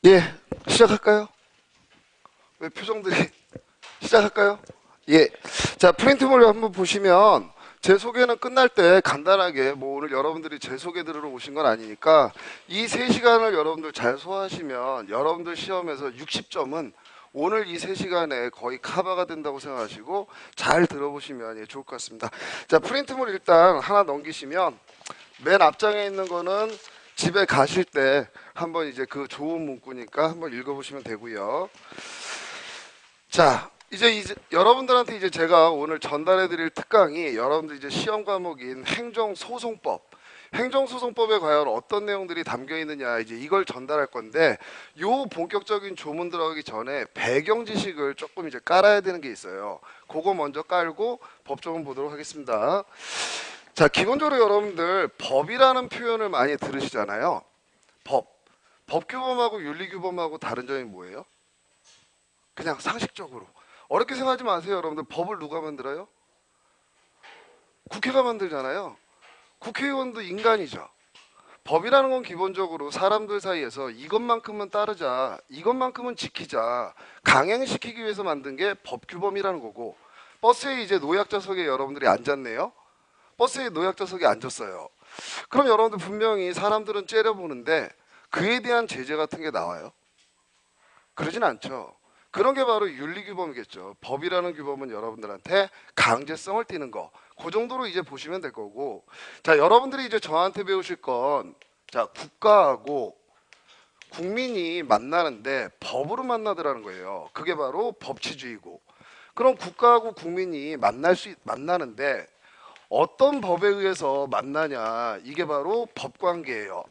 예, 시작할까요? 왜 표정들이 시작할까요? 예. 자, 프린트몰 한번 보시면 제 소개는 끝날 때 간단하게 뭐 오늘 여러분들이 제 소개 들으러 오신 건 아니니까 이 3시간을 여러분들 잘 소화하시면 여러분들 시험에서 60점은 오늘 이 3시간에 거의 커버가 된다고 생각하시고 잘 들어보시면 좋을 것 같습니다. 자, 프린트몰 일단 하나 넘기시면 맨 앞장에 있는 거는 집에 가실 때 한번 이제 그 좋은 문구니까 한번 읽어보시면 되고요. 자, 이제 여러분들한테 이제 제가 오늘 전달해드릴 특강이 여러분들 이제 시험 과목인 행정소송법. 행정소송법에 과연 어떤 내용들이 담겨 있느냐 이제 이걸 전달할 건데 요 본격적인 조문 들어가기 전에 배경 지식을 조금 이제 깔아야 되는 게 있어요. 그거 먼저 깔고 법조문 보도록 하겠습니다. 자, 기본적으로 여러분들 법이라는 표현을 많이 들으시잖아요. 법. 법규범하고 윤리규범하고 다른 점이 뭐예요? 그냥 상식적으로. 어렵게 생각하지 마세요. 여러분들 법을 누가 만들어요? 국회가 만들잖아요. 국회의원도 인간이죠. 법이라는 건 기본적으로 사람들 사이에서 이것만큼은 따르자, 이것만큼은 지키자, 강행시키기 위해서 만든 게 법규범이라는 거고, 버스에 이제 노약자석에 여러분들이 앉았네요. 버스에 노약자석에 앉았어요. 그럼 여러분들 분명히 사람들은 째려보는데 그에 대한 제재 같은 게 나와요? 그러진 않죠. 그런 게 바로 윤리규범이겠죠. 법이라는 규범은 여러분들한테 강제성을 띠는 거. 그 정도로 이제 보시면 될 거고. 자, 여러분들이 이제 저한테 배우실 건, 자, 국가하고 국민이 만나는데 법으로 만나더라는 거예요. 그게 바로 법치주의고. 그럼 국가하고 국민이 만나는데 어떤 법에 의해서 만나냐? 이게 바로 법관계예요.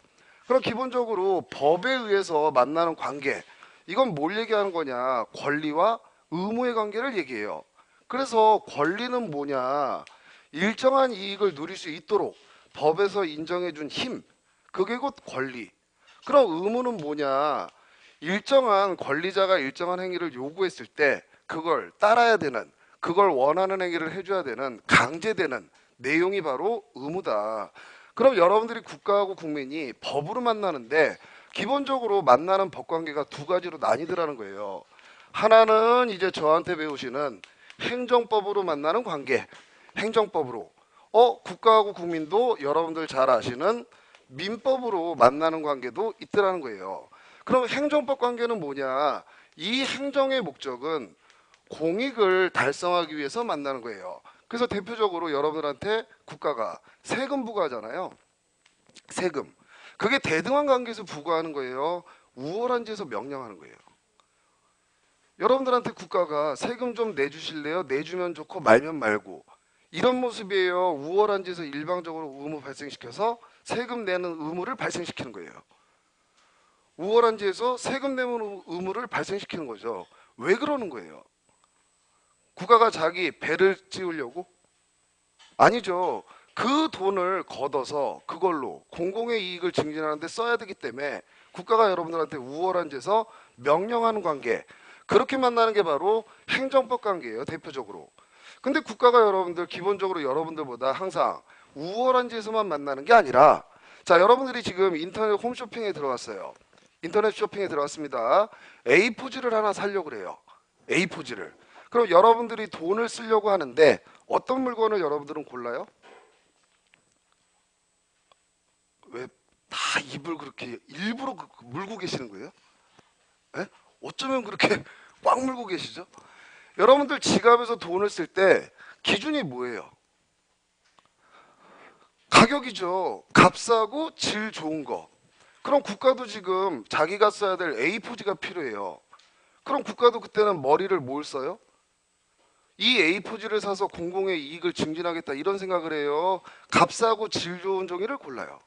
그럼 기본적으로 법에 의해서 만나는 관계, 이건 뭘 얘기하는 거냐? 권리와 의무의 관계를 얘기해요. 그래서 권리는 뭐냐? 일정한 이익을 누릴 수 있도록 법에서 인정해준 힘, 그게 곧 권리. 그럼 의무는 뭐냐? 일정한 권리자가 일정한 행위를 요구했을 때 그걸 따라야 되는, 그걸 원하는 행위를 해줘야 되는, 강제되는 내용이 바로 의무다. 그럼 여러분들이 국가하고 국민이 법으로 만나는데 기본적으로 만나는 법관계가 두 가지로 나뉘더라는 거예요. 하나는 이제 저한테 배우시는 행정법으로 만나는 관계, 행정법으로. 국가하고 국민도 여러분들 잘 아시는 민법으로 만나는 관계도 있더라는 거예요. 그럼 행정법 관계는 뭐냐? 이 행정의 목적은 공익을 달성하기 위해서 만나는 거예요. 그래서 대표적으로 여러분들한테 국가가 세금 부과하잖아요. 세금. 그게 대등한 관계에서 부과하는 거예요. 우월한 지에서 명령하는 거예요. 여러분들한테 국가가 세금 좀 내주실래요? 내주면 좋고 말면 말고. 이런 모습이에요. 우월한 지에서 일방적으로 의무 발생시켜서 세금 내는 의무를 발생시키는 거예요. 우월한 지에서 세금 내는 의무를 발생시키는 거죠. 왜 그러는 거예요? 국가가 자기 배를 찌우려고? 아니죠. 그 돈을 걷어서 그걸로 공공의 이익을 증진하는 데 써야 되기 때문에 국가가 여러분들한테 우월한 데서 명령하는 관계, 그렇게 만나는 게 바로 행정법 관계예요. 대표적으로. 근데 국가가 여러분들 기본적으로 여러분들보다 항상 우월한 데서만 만나는 게 아니라, 자, 여러분들이 지금 인터넷 홈쇼핑에 들어갔어요. 인터넷 쇼핑에 들어갔습니다. A4지를 하나 사려고 그래요. A4지를. 그럼 여러분들이 돈을 쓰려고 하는데 어떤 물건을 여러분들은 골라요? 왜 다 입을 그렇게 일부러 물고 계시는 거예요? 예? 어쩌면 그렇게 꽉 물고 계시죠? 여러분들 지갑에서 돈을 쓸 때 기준이 뭐예요? 가격이죠. 값싸고 질 좋은 거. 그럼 국가도 지금 자기가 써야 될 A4지가 필요해요. 그럼 국가도 그때는 머리를 뭘 써요? 이 A4지를 사서 공공의 이익을 증진하겠다 이런 생각을 해요. 값싸고 질 좋은 종이를 골라요.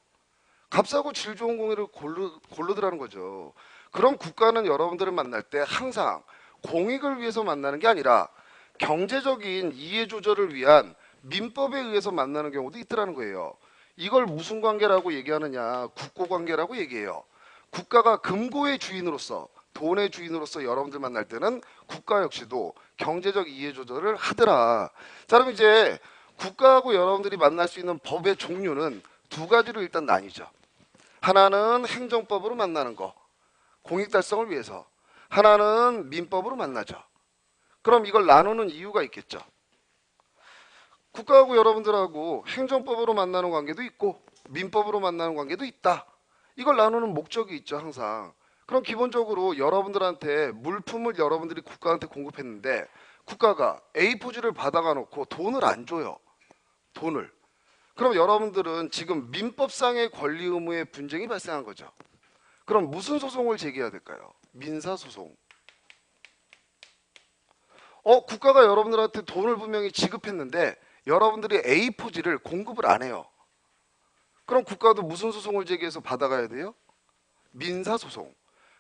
값싸고 질 좋은 공예를 고르더라는 거죠. 그럼 국가는 여러분들을 만날 때 항상 공익을 위해서 만나는 게 아니라 경제적인 이해 조절을 위한 민법에 의해서 만나는 경우도 있더라는 거예요. 이걸 무슨 관계라고 얘기하느냐? 국고 관계라고 얘기해요. 국가가 금고의 주인으로서, 돈의 주인으로서 여러분들 만날 때는 국가 역시도 경제적 이해 조절을 하더라. 자, 그럼 이제 국가하고 여러분들이 만날 수 있는 법의 종류는 두 가지로 일단 나뉘죠. 하나는 행정법으로 만나는 거, 공익 달성을 위해서, 하나는 민법으로 만나죠. 그럼 이걸 나누는 이유가 있겠죠. 국가하고 여러분들하고 행정법으로 만나는 관계도 있고 민법으로 만나는 관계도 있다. 이걸 나누는 목적이 있죠, 항상. 그럼 기본적으로 여러분들한테 물품을 여러분들이 국가한테 공급했는데 국가가 A4지를 받아가 놓고 돈을 안 줘요. 돈을. 그럼 여러분들은 지금 민법상의 권리 의무의 분쟁이 발생한 거죠. 그럼 무슨 소송을 제기해야 될까요? 민사소송. 국가가 여러분들한테 돈을 분명히 지급했는데 여러분들이 A4지를 공급을 안 해요. 그럼 국가도 무슨 소송을 제기해서 받아가야 돼요? 민사소송.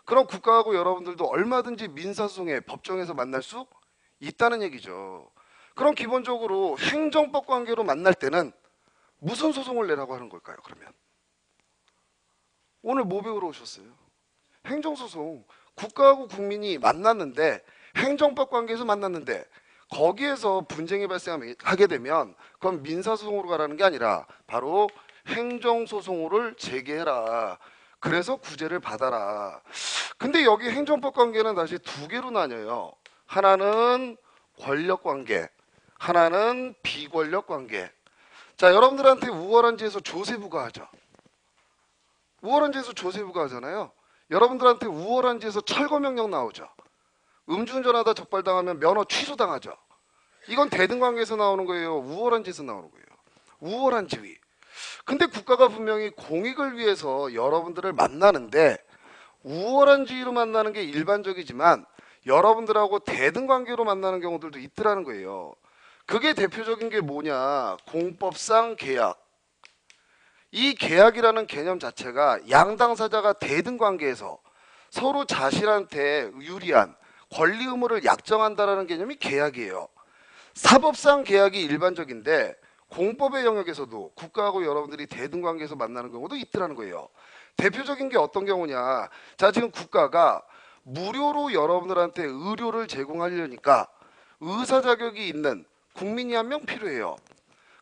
그럼 국가하고 여러분들도 얼마든지 민사소송에 법정에서 만날 수 있다는 얘기죠. 그럼 기본적으로 행정법 관계로 만날 때는 무슨 소송을 내라고 하는 걸까요? 그러면 오늘 뭐 배우러 오셨어요? 행정소송. 국가하고 국민이 만났는데 행정법 관계에서 만났는데 거기에서 분쟁이 발생하게 되면 그건 민사소송으로 가라는 게 아니라 바로 행정소송을 제기해라. 그래서 구제를 받아라. 근데 여기 행정법 관계는 다시 두 개로 나뉘어요. 하나는 권력관계, 하나는 비권력관계. 자, 여러분들한테 우월한지에서 조세부가 하죠. 우월한지에서 조세부가 하잖아요. 여러분들한테 우월한지에서 철거명령 나오죠. 음주운전하다 적발당하면 면허 취소당하죠. 이건 대등관계에서 나오는 거예요. 우월한지에서 나오는 거예요. 우월한 지위. 근데 국가가 분명히 공익을 위해서 여러분들을 만나는데 우월한 지위로 만나는 게 일반적이지만 여러분들하고 대등관계로 만나는 경우들도 있더라는 거예요. 그게 대표적인 게 뭐냐? 공법상 계약. 이 계약이라는 개념 자체가 양당사자가 대등관계에서 서로 자신한테 유리한 권리 의무를 약정한다라는 개념이 계약이에요. 사법상 계약이 일반적인데 공법의 영역에서도 국가하고 여러분들이 대등관계에서 만나는 경우도 있더라는 거예요. 대표적인 게 어떤 경우냐? 자, 지금 국가가 무료로 여러분들한테 의료를 제공하려니까 의사 자격이 있는 국민이 한 명 필요해요.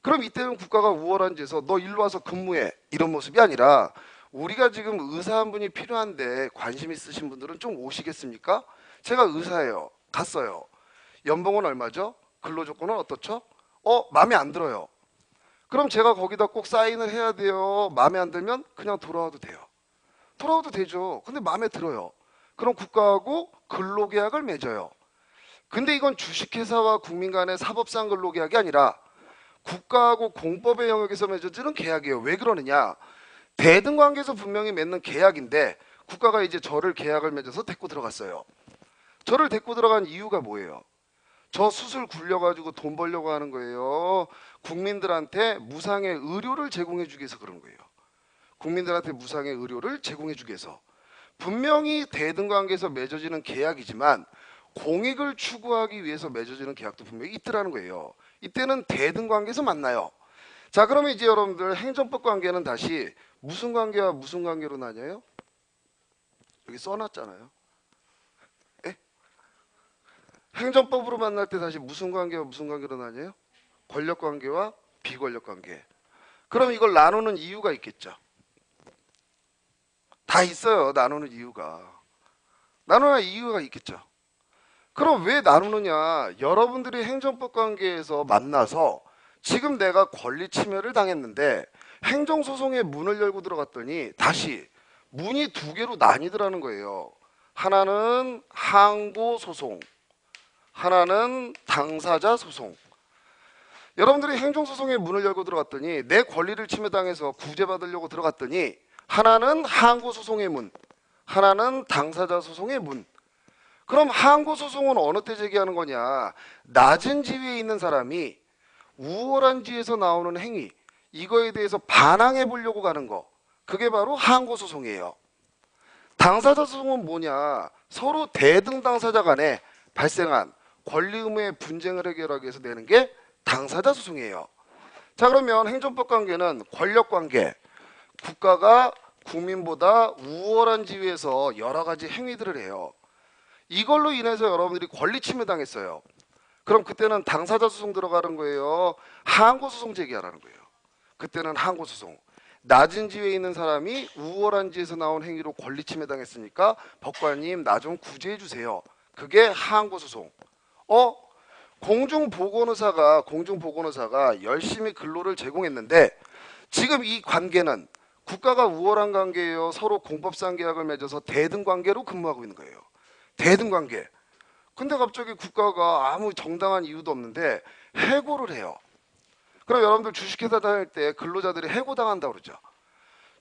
그럼 이때는 국가가 우월한지에서 너 일로 와서 근무해 이런 모습이 아니라 우리가 지금 의사 한 분이 필요한데 관심 있으신 분들은 좀 오시겠습니까? 제가 의사예요. 갔어요. 연봉은 얼마죠? 근로조건은 어떻죠? 마음에 안 들어요. 그럼 제가 거기다 꼭 사인을 해야 돼요. 마음에 안 들면 그냥 돌아와도 돼요. 돌아와도 되죠. 근데 마음에 들어요. 그럼 국가하고 근로계약을 맺어요. 근데 이건 주식회사와 국민 간의 사법상 근로계약이 아니라 국가하고 공법의 영역에서 맺어지는 계약이에요. 왜 그러느냐? 대등관계에서 분명히 맺는 계약인데 국가가 이제 저를 계약을 맺어서 데리고 들어갔어요. 저를 데리고 들어간 이유가 뭐예요? 저 수술 굴려가지고 돈 벌려고 하는 거예요. 국민들한테 무상의 의료를 제공해주기 위해서 그런 거예요. 국민들한테 무상의 의료를 제공해주기 위해서. 분명히 대등관계에서 맺어지는 계약이지만 공익을 추구하기 위해서 맺어지는 계약도 분명히 있더라는 거예요. 이때는 대등관계에서 만나요. 자, 그러면 이제 여러분들 행정법 관계는 다시 무슨 관계와 무슨 관계로 나뉘어요? 여기 써놨잖아요. 에? 행정법으로 만날 때 다시 무슨 관계와 무슨 관계로 나뉘어요? 권력관계와 비권력관계. 그럼 이걸 나누는 이유가 있겠죠. 다 있어요. 나누는 이유가. 나누는 이유가 있겠죠. 그럼 왜 나누느냐? 여러분들이 행정법 관계에서 만나서 지금 내가 권리 침해를 당했는데 행정소송에 문을 열고 들어갔더니 다시 문이 두 개로 나뉘더라는 거예요. 하나는 항고소송, 하나는 당사자 소송. 여러분들이 행정소송에 문을 열고 들어갔더니 내 권리를 침해당해서 구제받으려고 들어갔더니 하나는 항고소송의 문, 하나는 당사자 소송의 문. 그럼 항고소송은 어느 때 제기하는 거냐? 낮은 지위에 있는 사람이 우월한 지위에서 나오는 행위, 이거에 대해서 반항해 보려고 가는 거, 그게 바로 항고소송이에요. 당사자 소송은 뭐냐? 서로 대등 당사자 간에 발생한 권리 의무의 분쟁을 해결하기 위해서 내는 게 당사자 소송이에요. 자, 그러면 행정법 관계는 권력 관계, 국가가 국민보다 우월한 지위에서 여러 가지 행위들을 해요. 이걸로 인해서 여러분들이 권리 침해 당했어요. 그럼 그때는 당사자 소송 들어가는 거예요. 항고소송 제기하라는 거예요. 그때는 항고소송. 낮은 지위에 있는 사람이 우월한 지에서 나온 행위로 권리침해 당했으니까 법관님 나 좀 구제해 주세요. 그게 하한고소송. 공중보건의사가 열심히 근로를 제공했는데 지금 이 관계는 국가가 우월한 관계예요. 서로 공법상 계약을 맺어서 대등 관계로 근무하고 있는 거예요. 대등 관계. 근데 갑자기 국가가 아무 정당한 이유도 없는데 해고를 해요. 그럼 여러분들 주식회사 다닐 때 근로자들이 해고당한다고 그러죠.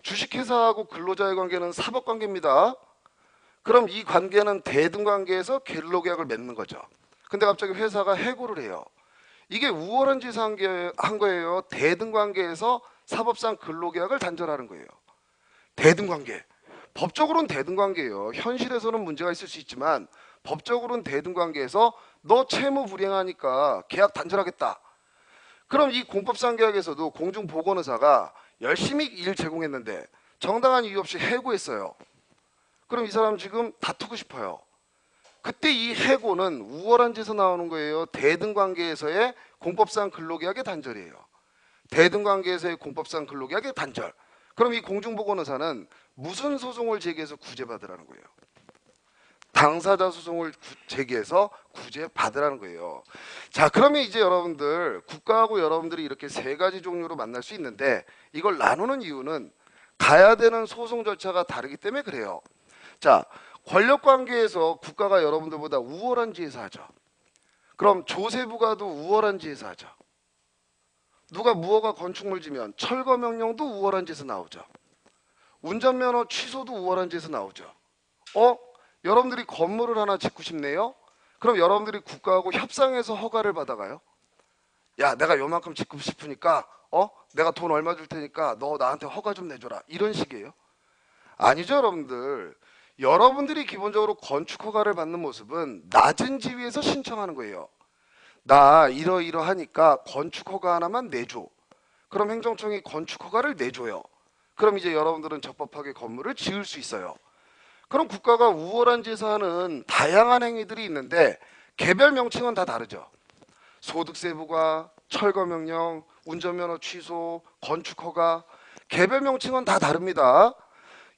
주식회사하고 근로자의 관계는 사법관계입니다. 그럼 이 관계는 대등관계에서 근로계약을 맺는 거죠. 근데 갑자기 회사가 해고를 해요. 이게 우월한 짓을 한 거예요. 대등관계에서 사법상 근로계약을 단절하는 거예요. 대등관계. 법적으로는 대등관계예요. 현실에서는 문제가 있을 수 있지만 법적으로는 대등관계에서 너 채무 불이행하니까 계약 단절하겠다. 그럼 이 공법상 계약에서도 공중보건의사가 열심히 일 제공했는데 정당한 이유 없이 해고했어요. 그럼 이 사람 지금 다투고 싶어요. 그때 이 해고는 우월한 짓에서 나오는 거예요. 대등관계에서의 공법상 근로계약의 단절이에요. 대등관계에서의 공법상 근로계약의 단절. 그럼 이 공중보건의사는 무슨 소송을 제기해서 구제받으라는 거예요? 당사자 소송을 제기해서 구제받으라는 거예요. 자, 그러면 이제 여러분들 국가하고 여러분들이 이렇게 세 가지 종류로 만날 수 있는데 이걸 나누는 이유는 가야 되는 소송 절차가 다르기 때문에 그래요. 자, 권력관계에서 국가가 여러분들보다 우월한 지에서 하죠. 그럼 조세부가도 우월한 지에서 하죠. 누가 무허가 건축물 지면 철거명령도 우월한 지에서 나오죠. 운전면허 취소도 우월한 지에서 나오죠. 여러분들이 건물을 하나 짓고 싶네요. 그럼 여러분들이 국가하고 협상해서 허가를 받아가요. 야, 내가 요만큼 짓고 싶으니까 내가 돈 얼마 줄 테니까 너 나한테 허가 좀 내줘라. 이런 식이에요. 아니죠, 여러분들. 여러분들이 기본적으로 건축 허가를 받는 모습은 낮은 지위에서 신청하는 거예요. 나 이러이러하니까 건축 허가 하나만 내줘. 그럼 행정청이 건축 허가를 내줘요. 그럼 이제 여러분들은 적법하게 건물을 지을 수 있어요. 그럼 국가가 우월한 지에서 하는 다양한 행위들이 있는데 개별 명칭은 다 다르죠. 소득세부과, 철거명령, 운전면허 취소, 건축허가 개별 명칭은 다 다릅니다.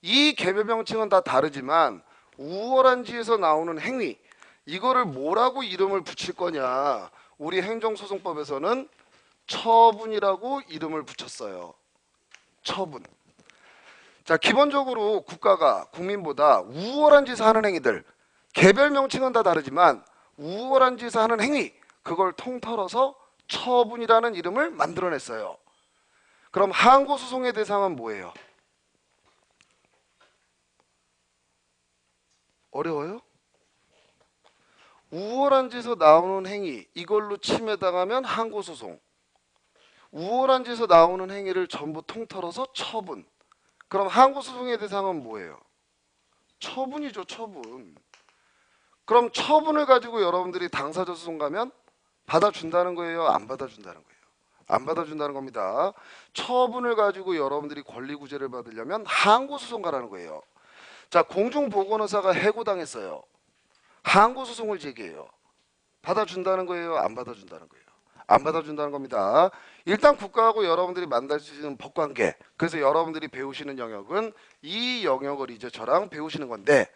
이 개별 명칭은 다 다르지만 우월한 지에서 나오는 행위 이거를 뭐라고 이름을 붙일 거냐. 우리 행정소송법에서는 처분이라고 이름을 붙였어요. 처분. 자, 기본적으로 국가가 국민보다 우월한 짓을 하는 행위들 개별 명칭은 다 다르지만 우월한 짓을 하는 행위 그걸 통틀어서 처분이라는 이름을 만들어냈어요. 그럼 항고소송의 대상은 뭐예요? 어려워요? 우월한 짓에서 나오는 행위 이걸로 침해당하면 항고소송. 우월한 짓에서 나오는 행위를 전부 통틀어서 처분. 그럼 항고소송의 대상은 뭐예요? 처분이죠, 처분. 그럼 처분을 가지고 여러분들이 당사자 소송 가면 받아준다는 거예요? 안 받아준다는 거예요? 안 받아준다는 겁니다. 처분을 가지고 여러분들이 권리구제를 받으려면 항고소송 가라는 거예요. 자, 공중보건의사가 해고당했어요. 항고소송을 제기해요. 받아준다는 거예요? 안 받아준다는 거예요? 안 받아준다는 겁니다. 일단 국가하고 여러분들이 만날 수 있는 법관계. 그래서 여러분들이 배우시는 영역은 이 영역을 이제 저랑 배우시는 건데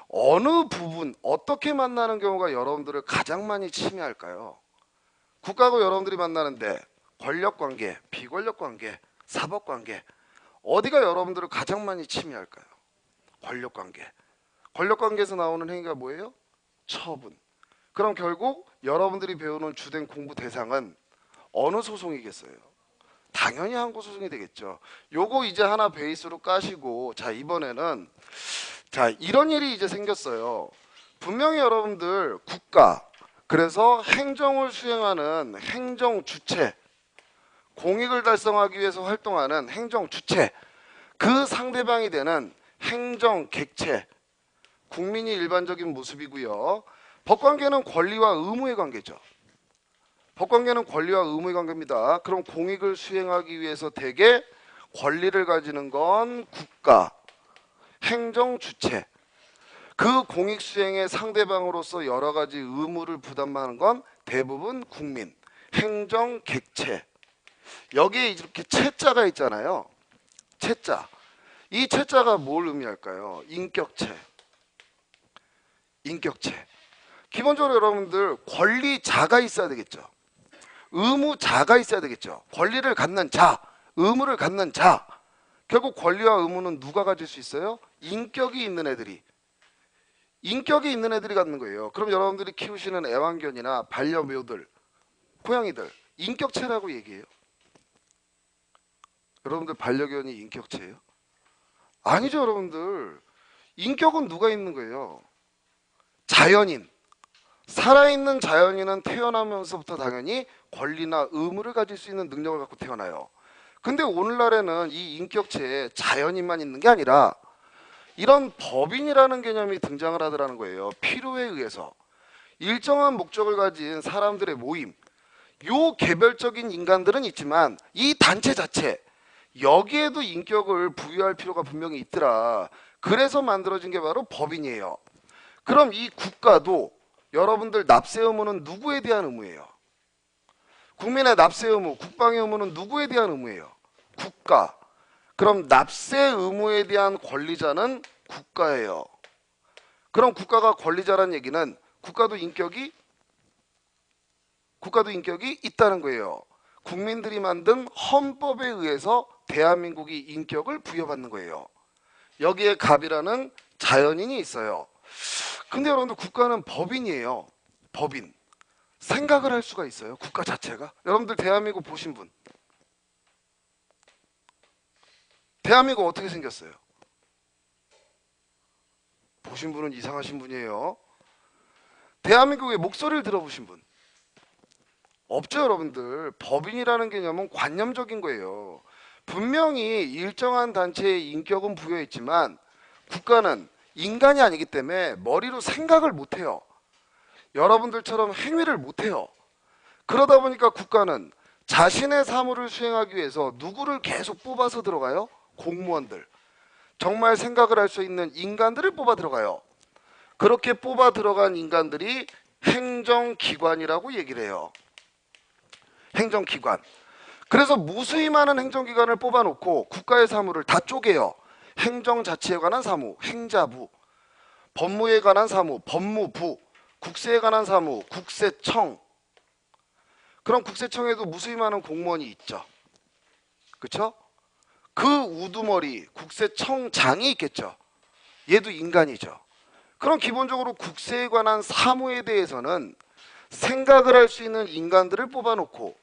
어느 부분 어떻게 만나는 경우가 여러분들을 가장 많이 침해할까요? 국가하고 여러분들이 만나는데 권력관계, 비권력관계, 사법관계 어디가 여러분들을 가장 많이 침해할까요? 권력관계. 권력관계에서 나오는 행위가 뭐예요? 처분. 그럼 결국 여러분들이 배우는 주된 공부 대상은 어느 소송이겠어요? 당연히 항고소송이 되겠죠. 요거 이제 하나 베이스로 까시고 자 이번에는 자 이런 일이 이제 생겼어요. 분명히 여러분들 국가 그래서 행정을 수행하는 행정 주체 공익을 달성하기 위해서 활동하는 행정 주체 그 상대방이 되는 행정 객체 국민이 일반적인 모습이고요. 법관계는 권리와 의무의 관계죠. 법관계는 권리와 의무의 관계입니다. 그럼 공익을 수행하기 위해서 대개 권리를 가지는 건 국가, 행정 주체. 그 공익 수행의 상대방으로서 여러 가지 의무를 부담하는 건 대부분 국민, 행정 객체. 여기에 이렇게 채자가 있잖아요. 채자. 이 채자가 뭘 의미할까요? 인격체. 인격체. 기본적으로 여러분들 권리자가 있어야 되겠죠. 의무자가 있어야 되겠죠. 권리를 갖는 자, 의무를 갖는 자. 결국 권리와 의무는 누가 가질 수 있어요? 인격이 있는 애들이. 인격이 있는 애들이 갖는 거예요. 그럼 여러분들이 키우시는 애완견이나 반려묘들, 고양이들 인격체라고 얘기해요. 여러분들 반려견이 인격체예요? 아니죠, 여러분들. 인격은 누가 있는 거예요? 자연인. 살아있는 자연인은 태어나면서부터 당연히 권리나 의무를 가질 수 있는 능력을 갖고 태어나요. 근데 오늘날에는 이 인격체에 자연인만 있는 게 아니라 이런 법인이라는 개념이 등장을 하더라는 거예요. 필요에 의해서 일정한 목적을 가진 사람들의 모임, 요 개별적인 인간들은 있지만 이 단체 자체, 여기에도 인격을 부여할 필요가 분명히 있더라. 그래서 만들어진 게 바로 법인이에요. 그럼 이 국가도 여러분들 납세 의무는 누구에 대한 의무예요? 국민의 납세 의무, 국방의 의무는 누구에 대한 의무예요? 국가. 그럼 납세 의무에 대한 권리자는 국가예요. 그럼 국가가 권리자란 얘기는 국가도 인격이 있다는 거예요. 국민들이 만든 헌법에 의해서 대한민국이 인격을 부여받는 거예요. 여기에 갑이라는 자연인이 있어요. 근데 여러분들 국가는 법인이에요. 법인. 생각을 할 수가 있어요. 국가 자체가. 여러분들 대한민국 보신 분. 대한민국 어떻게 생겼어요? 보신 분은 이상하신 분이에요. 대한민국의 목소리를 들어보신 분. 없죠, 여러분들. 법인이라는 개념은 관념적인 거예요. 분명히 일정한 단체의 인격은 부여했지만 국가는 인간이 아니기 때문에 머리로 생각을 못해요. 여러분들처럼 행위를 못해요. 그러다 보니까 국가는 자신의 사무를 수행하기 위해서 누구를 계속 뽑아서 들어가요? 공무원들. 정말 생각을 할 수 있는 인간들을 뽑아 들어가요. 그렇게 뽑아 들어간 인간들이 행정기관이라고 얘기를 해요. 행정기관. 그래서 무수히 많은 행정기관을 뽑아놓고 국가의 사무를 다 쪼개요. 행정자치에 관한 사무, 행자부, 법무에 관한 사무, 법무부, 국세에 관한 사무, 국세청. 그럼 국세청에도 무수히 많은 공무원이 있죠. 그렇죠? 그 우두머리 국세청장이 있겠죠. 얘도 인간이죠. 그럼 기본적으로 국세에 관한 사무에 대해서는 생각을 할 수 있는 인간들을 뽑아놓고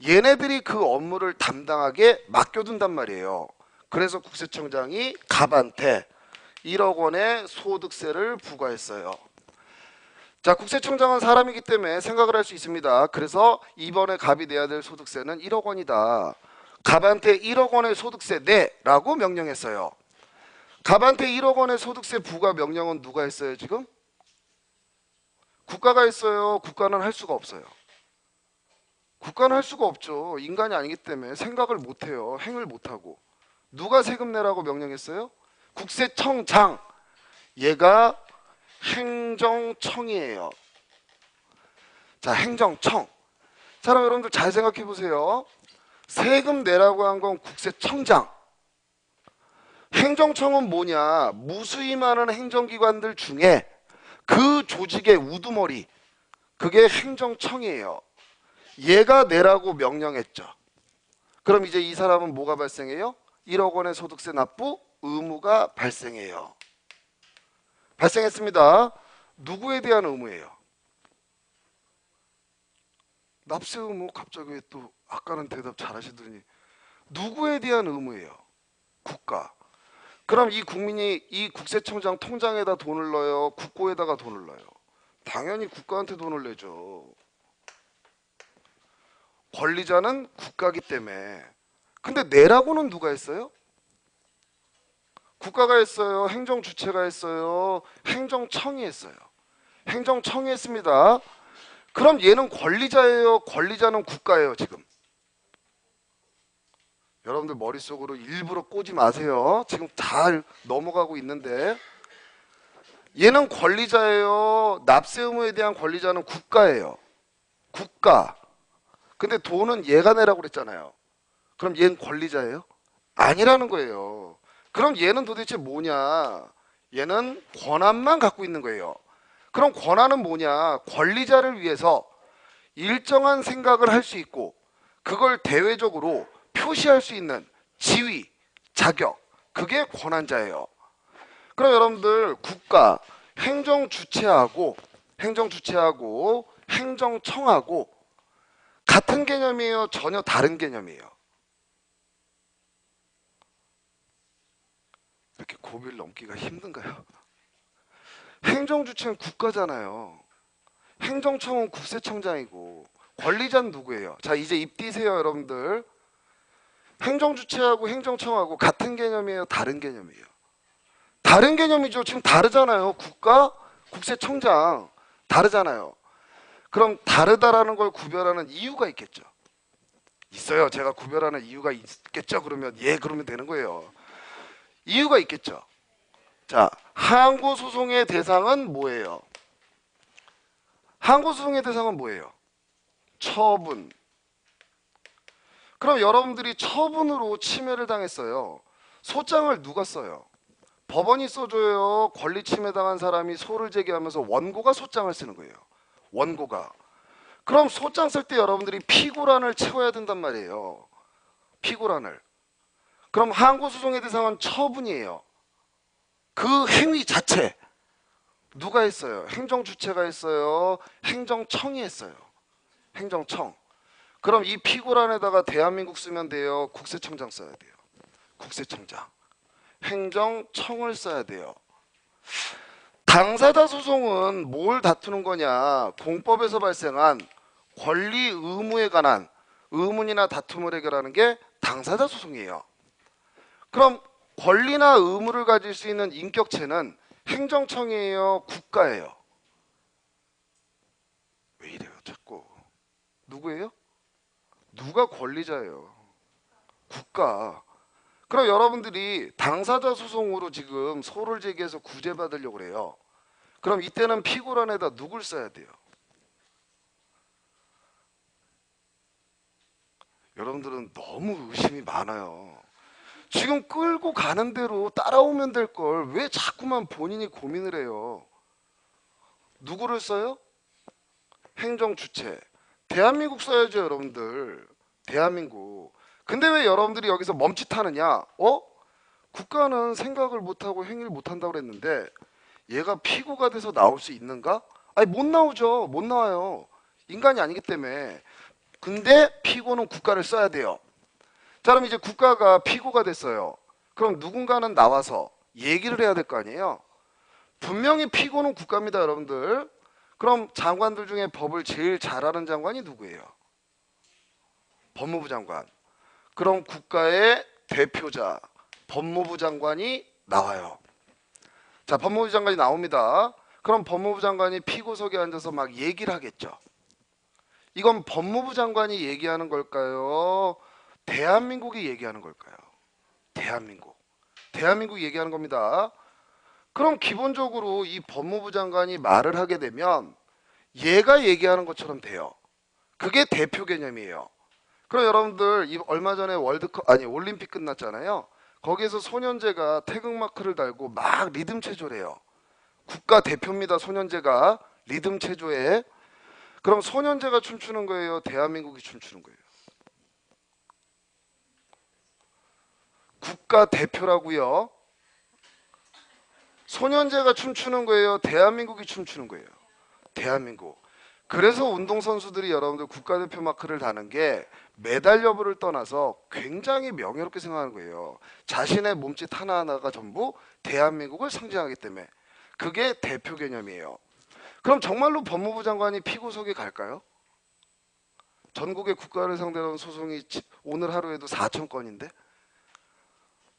얘네들이 그 업무를 담당하게 맡겨둔단 말이에요. 그래서 국세청장이 갑한테 1억 원의 소득세를 부과했어요. 자, 국세청장은 사람이기 때문에 생각을 할 수 있습니다. 그래서 이번에 갑이 내야 될 소득세는 1억 원이다. 갑한테 1억 원의 소득세 내라고 명령했어요. 갑한테 1억 원의 소득세 부과 명령은 누가 했어요 지금? 국가가 했어요. 국가는 할 수가 없어요. 국가는 할 수가 없죠. 인간이 아니기 때문에 생각을 못해요. 행을 못하고. 누가 세금 내라고 명령했어요? 국세청장. 얘가 행정청이에요. 자, 행정청. 자, 그럼 여러분들 잘 생각해 보세요. 세금 내라고 한 건 국세청장. 행정청은 뭐냐? 무수히 많은 행정기관들 중에 그 조직의 우두머리, 그게 행정청이에요. 얘가 내라고 명령했죠. 그럼 이제 이 사람은 뭐가 발생해요? 1억 원의 소득세 납부 의무가 발생해요. 발생했습니다. 누구에 대한 의무예요? 납세 의무. 갑자기 왜 또 아까는 대답 잘하시더니 누구에 대한 의무예요? 국가. 그럼 이 국민이 이 국세청장 통장에다 돈을 넣어요? 국고에다가 돈을 넣어요? 당연히 국가한테 돈을 내죠. 권리자는 국가기 때문에. 근데 내라고는 누가 했어요? 국가가 했어요? 행정주체가 했어요? 행정청이 했어요. 행정청이 했습니다. 그럼 얘는 권리자예요? 권리자는 국가예요 지금? 여러분들 머릿속으로 일부러 꼬지 마세요. 지금 잘 넘어가고 있는데 얘는 권리자예요? 납세 의무에 대한 권리자는 국가예요. 국가. 근데 돈은 얘가 내라고 그랬잖아요. 그럼 얘는 권리자예요? 아니라는 거예요. 그럼 얘는 도대체 뭐냐? 얘는 권한만 갖고 있는 거예요. 그럼 권한은 뭐냐? 권리자를 위해서 일정한 생각을 할 수 있고 그걸 대외적으로 표시할 수 있는 지위, 자격, 그게 권한자예요. 그럼 여러분들 국가, 행정주체하고 행정청하고 같은 개념이에요? 전혀 다른 개념이에요? 이렇게 고비를 넘기가 힘든가요? 행정주체는 국가잖아요. 행정청은 국세청장이고 권리자는 누구예요? 자, 이제 입 띄세요, 여러분들. 행정주체하고 행정청하고 같은 개념이에요? 다른 개념이에요? 다른 개념이죠. 지금 다르잖아요. 국가, 국세청장 다르잖아요. 그럼 다르다라는 걸 구별하는 이유가 있겠죠. 있어요. 제가 구별하는 이유가 있겠죠. 그러면 예, 그러면 되는 거예요. 이유가 있겠죠. 자, 항고소송의 대상은 뭐예요? 항고소송의 대상은 뭐예요? 처분. 그럼 여러분들이 처분으로 침해를 당했어요. 소장을 누가 써요? 법원이 써줘요? 권리 침해당한 사람이 소를 제기하면서 원고가 소장을 쓰는 거예요. 원고가. 그럼 소장 쓸 때 여러분들이 피고란을 채워야 된단 말이에요. 피고란을. 그럼 항고소송의 대상은 처분이에요. 그 행위 자체 누가 했어요? 행정주체가 했어요? 행정청이 했어요? 행정청. 그럼 이 피고란에다가 대한민국 쓰면 돼요? 국세청장 써야 돼요? 국세청장. 행정청을 써야 돼요. 당사자 소송은 뭘 다투는 거냐? 공법에서 발생한 권리 의무에 관한 의문이나 다툼을 해결하는 게 당사자 소송이에요. 그럼 권리나 의무를 가질 수 있는 인격체는 행정청이에요? 국가예요? 왜 이래요 자꾸? 누구예요? 누가 권리자예요? 국가. 그럼 여러분들이 당사자 소송으로 지금 소를 제기해서 구제받으려고 그래요. 그럼 이때는 피고란에다 누굴 써야 돼요? 여러분들은 너무 의심이 많아요. 지금 끌고 가는 대로 따라오면 될 걸 왜 자꾸만 본인이 고민을 해요? 누구를 써요? 행정주체. 대한민국 써야죠, 여러분들. 대한민국. 근데 왜 여러분들이 여기서 멈칫하느냐? 국가는 생각을 못하고 행위를 못한다고 그랬는데 얘가 피고가 돼서 나올 수 있는가? 아니 못 나오죠. 못 나와요. 인간이 아니기 때문에. 근데 피고는 국가를 써야 돼요. 자, 그럼 이제 국가가 피고가 됐어요. 그럼 누군가는 나와서 얘기를 해야 될 거 아니에요? 분명히 피고는 국가입니다, 여러분들. 그럼 장관들 중에 법을 제일 잘하는 장관이 누구예요? 법무부 장관. 그럼 국가의 대표자 법무부 장관이 나와요. 자, 법무부 장관이 나옵니다. 그럼 법무부 장관이 피고석에 앉아서 막 얘기를 하겠죠. 이건 법무부 장관이 얘기하는 걸까요? 대한민국이 얘기하는 걸까요? 대한민국. 대한민국이 얘기하는 겁니다. 그럼 기본적으로 이 법무부 장관이 말을 하게 되면 얘가 얘기하는 것처럼 돼요. 그게 대표 개념이에요. 그럼 여러분들 얼마 전에 올림픽 끝났잖아요. 거기에서 소년제가 태극마크를 달고 막 리듬 체조래요. 국가 대표입니다. 소년제가 리듬 체조에. 그럼 소년제가 춤추는 거예요? 대한민국이 춤추는 거예요? 국가 대표라고요. 소년제가 춤추는 거예요? 대한민국이 춤추는 거예요? 대한민국. 그래서 운동선수들이 여러분들 국가대표 마크를 다는 게 메달 여부를 떠나서 굉장히 명예롭게 생각하는 거예요. 자신의 몸짓 하나하나가 전부 대한민국을 상징하기 때문에. 그게 대표 개념이에요. 그럼 정말로 법무부 장관이 피고석에 갈까요? 전국의 국가를 상대로 한 소송이 오늘 하루에도 4천 건인데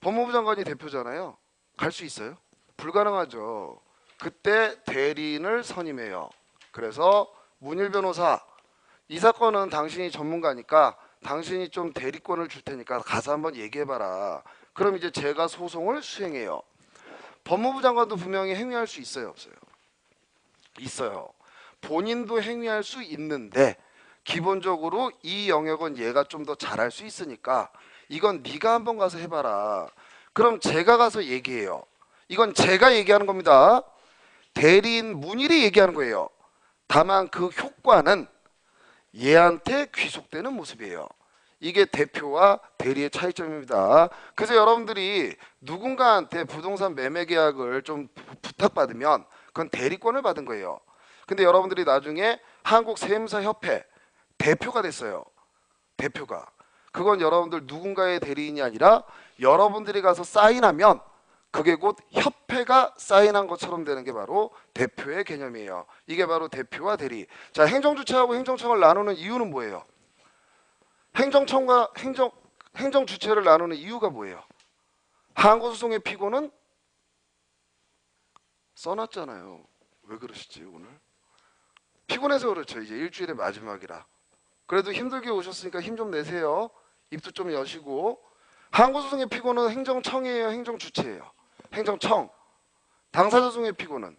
법무부 장관이 대표잖아요. 갈 수 있어요? 불가능하죠. 그때 대리인을 선임해요. 그래서 문일 변호사, 이 사건은 당신이 전문가니까 당신이 좀 대리권을 줄 테니까 가서 한번 얘기해봐라. 그럼 이제 제가 소송을 수행해요. 법무부 장관도 분명히 행위할 수 있어요, 없어요? 있어요. 본인도 행위할 수 있는데 기본적으로 이 영역은 얘가 좀 더 잘할 수 있으니까 이건 네가 한번 가서 해봐라. 그럼 제가 가서 얘기해요. 이건 제가 얘기하는 겁니다. 대리인 문일이 얘기하는 거예요. 다만 그 효과는 얘한테 귀속되는 모습이에요. 이게 대표와 대리의 차이점입니다. 그래서 여러분들이 누군가한테 부동산 매매 계약을 좀 부탁받으면 그건 대리권을 받은 거예요. 근데 여러분들이 나중에 한국세무사협회 대표가 됐어요. 대표가. 그건 여러분들 누군가의 대리인이 아니라 여러분들이 가서 사인하면 그게 곧 협회가 사인한 것처럼 되는 게 바로 대표의 개념이에요. 이게 바로 대표와 대리. 자, 행정주체하고 행정청을 나누는 이유는 뭐예요? 행정청과 행정주체를 나누는 이유가 뭐예요? 항고소송의 피고는 써놨잖아요. 왜 그러시지 오늘? 피곤해서 그렇죠. 이제 일주일의 마지막이라. 그래도 힘들게 오셨으니까 힘 좀 내세요. 입도 좀 여시고. 항고소송의 피고는 행정청이에요, 행정주체예요? 행정청. 당사자 소송의 피고는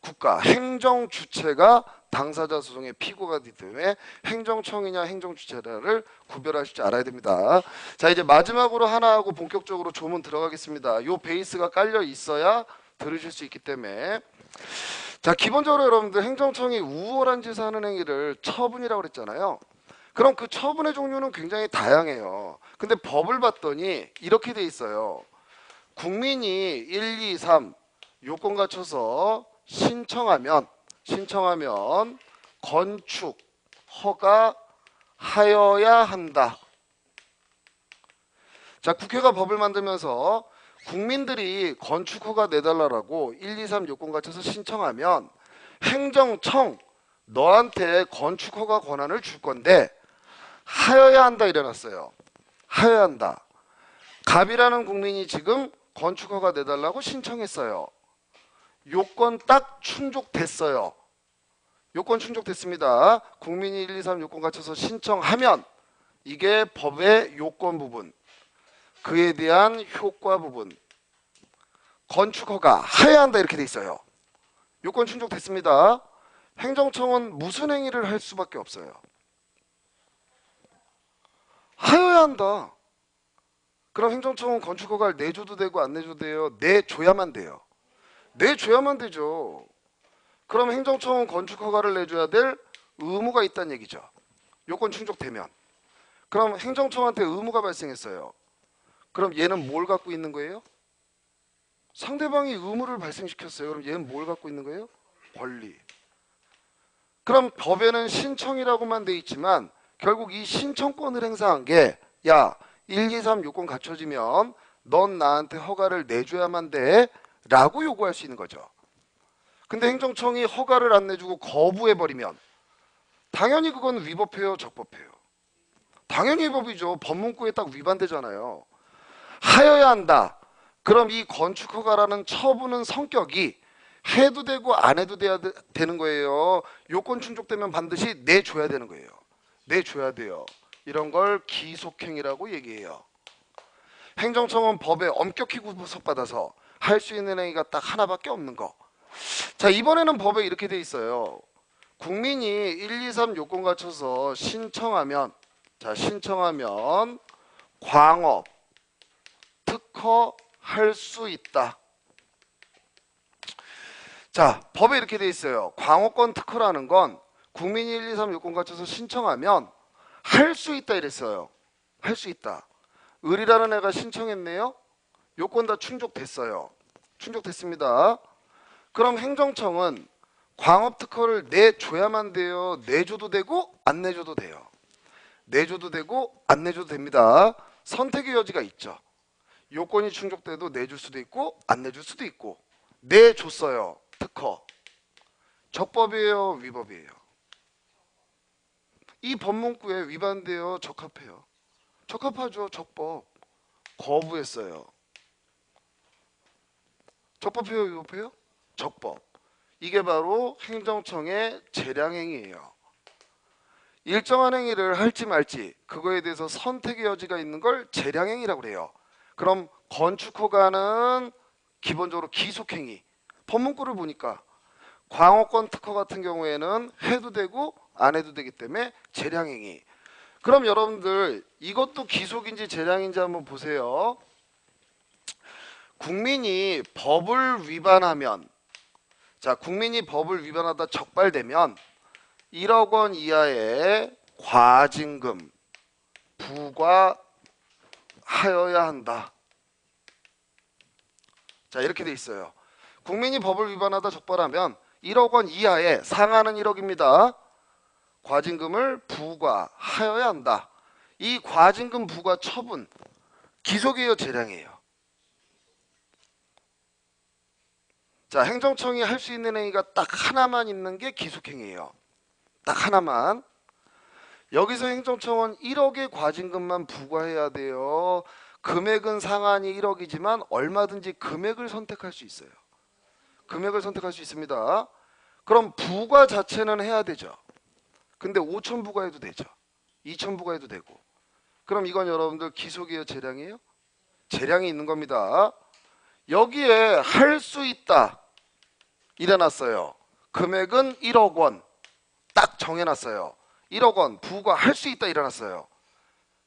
국가, 행정주체가 당사자 소송의 피고가 되기 때문에 행정청이냐 행정주체냐를 구별하실 줄 알아야 됩니다. 자, 이제 마지막으로 하나 하고 본격적으로 조문 들어가겠습니다. 요 베이스가 깔려 있어야 들으실 수 있기 때문에. 자, 기본적으로 여러분들 행정청이 우월한 짓을 하는 행위를 처분이라고 그랬잖아요. 그럼 그 처분의 종류는 굉장히 다양해요. 근데 법을 봤더니 이렇게 돼 있어요. 국민이 1, 2, 3 요건 갖춰서 신청하면 건축 허가하여야 한다. 자, 국회가 법을 만들면서 국민들이 건축 허가 내달라고 1, 2, 3 요건 갖춰서 신청하면 행정청 너한테 건축 허가 권한을 줄 건데 하여야 한다 이래놨어요. 하여야 한다. 갑이라는 국민이 지금 건축 허가 내달라고 신청했어요. 요건 딱 충족됐어요. 요건 충족됐습니다. 국민이 1, 2, 3 요건 갖춰서 신청하면 이게 법의 요건 부분, 그에 대한 효과 부분, 건축 허가 하여야 한다 이렇게 돼 있어요. 요건 충족됐습니다. 행정청은 무슨 행위를 할 수밖에 없어요? 하여야 한다. 그럼 행정청은 건축 허가를 내줘도 되고 안 내줘도 돼요? 내줘야만 돼요. 내줘야만 되죠. 그럼 행정청은 건축 허가를 내줘야 될 의무가 있다는 얘기죠. 요건 충족되면. 그럼 행정청한테 의무가 발생했어요. 그럼 얘는 뭘 갖고 있는 거예요? 상대방이 의무를 발생시켰어요. 그럼 얘는 뭘 갖고 있는 거예요? 권리. 그럼 법에는 신청이라고만 돼 있지만 결국 이 신청권을 행사한 게 야, 1, 2, 3 요건 갖춰지면 넌 나한테 허가를 내줘야만 돼 라고 요구할 수 있는 거죠. 근데 행정청이 허가를 안 내주고 거부해버리면 당연히 그건 위법해요, 적법해요? 당연히 위법이죠. 법문구에 딱 위반되잖아요. 하여야 한다. 그럼 이 건축 허가라는 처분은 성격이 해도 되고 안 해도 되는 거예요. 요건 충족되면 반드시 내줘야 되는 거예요. 내줘야 돼요. 이런 걸 기속행위라고 얘기해요. 행정청은 법에 엄격히 구속받아서 할 수 있는 행위가 딱 하나밖에 없는 거. 자, 이번에는 법에 이렇게 돼 있어요. 국민이 1, 2, 3 요건 갖춰서 신청하면 광업, 특허 할 수 있다. 자, 법에 이렇게 돼 있어요. 광업권 특허라는 건 국민이 1, 2, 3 요건 갖춰서 신청하면 할 수 있다 이랬어요. 할 수 있다. 을이라는 애가 신청했네요. 요건 다 충족됐어요. 충족됐습니다. 그럼 행정청은 광업 특허를 내줘야만 돼요? 내줘도 되고 안 내줘도 돼요? 내줘도 되고 안 내줘도 됩니다. 선택의 여지가 있죠. 요건이 충족돼도 내줄 수도 있고 안 내줄 수도 있고. 내줬어요. 특허. 적법이에요? 위법이에요? 이 법문구에 위반돼요? 적합해요? 적합하죠. 적법. 거부했어요. 적법해요? 위법해요? 적법. 이게 바로 행정청의 재량행위예요. 일정한 행위를 할지 말지 그거에 대해서 선택의 여지가 있는 걸 재량행위라고 해요. 그럼 건축허가는 기본적으로 기속행위. 법문구를 보니까 광업권 특허 같은 경우에는 해도 되고 안 해도 되기 때문에 재량행위. 그럼 여러분들 이것도 기속인지 재량인지 한번 보세요. 국민이 법을 위반하면, 자, 국민이 법을 위반하다 적발되면 1억 원 이하의 과징금 부과하여야 한다. 자, 이렇게 돼 있어요. 국민이 법을 위반하다 적발하면 1억 원 이하의, 상한은 1억입니다. 과징금을 부과하여야 한다. 이 과징금 부과 처분 기속이에요, 재량이에요? 자, 행정청이 할 수 있는 행위가 딱 하나만 있는 게 기속행위예요. 딱 하나만. 여기서 행정청은 1억의 과징금만 부과해야 돼요. 금액은 상한이 1억이지만 얼마든지 금액을 선택할 수 있어요. 금액을 선택할 수 있습니다. 그럼 부과 자체는 해야 되죠. 근데 5천 부과해도 되죠. 2천 부과해도 되고. 그럼 이건 여러분들 기속이에요, 재량이에요? 재량이 있는 겁니다. 여기에 할 수 있다 이래놨어요. 금액은 1억 원 딱 정해놨어요. 1억 원 부과할 수 있다 이래놨어요.